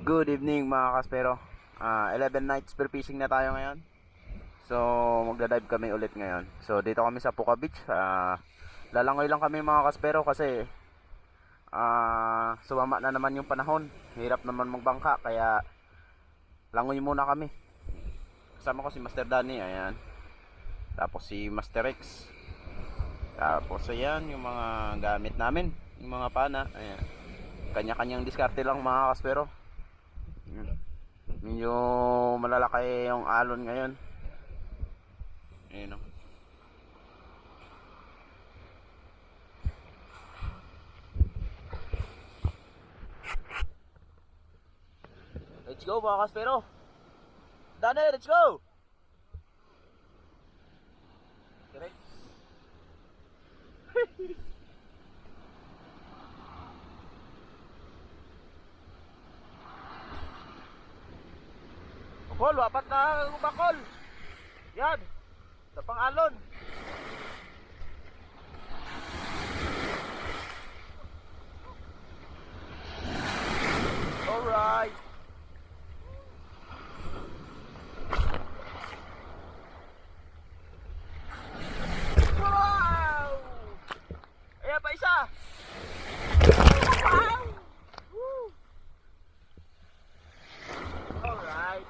Good evening mga kaspero. 11 nights per fishing na tayo ngayon. So magda-dive kami ulit ngayon. So dito kami sa Puka Beach. Lalangoy lang kami mga kaspero kasi sumama na naman yung panahon. Hirap naman magbangka kaya langoy muna kami. Kasama ko si Master Danny, ayan. Tapos si Master Rex. Tapos ayan yung mga gamit namin, yung mga pana, ayan. Kanya-kanyang diskarte lang mga kaspero. Medyo malalaki yung alon ngayon. Ayun o. Let's go mga kaspero. Dane, let's go! Correct. Bakol, wapat na bakol. Yan, sa pang-alon. Alright. Wow! Ayan pa isa. Wow! Woo! Alright.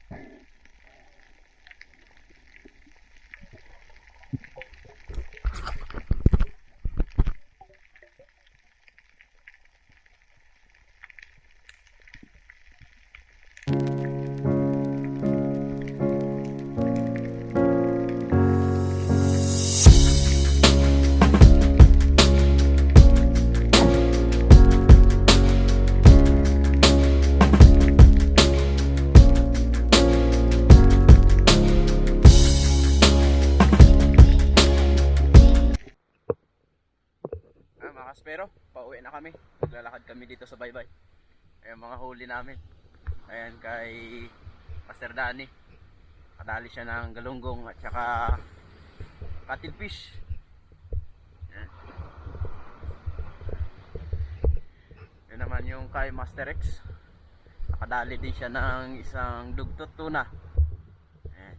Mga kaspero, pauwi na kami. Naglalakad kami dito sa baybay. Ayan mga huli namin. Ayan kay Master Danny. Kadali siya ng galunggong at saka cuttlefish. Ayan. Yun naman yung kay Master X. Nakadali din siya ng isang dugtot tuna. Ayan.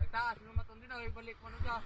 Nagtaas, lumatong din ako, ibalik mo na dyan.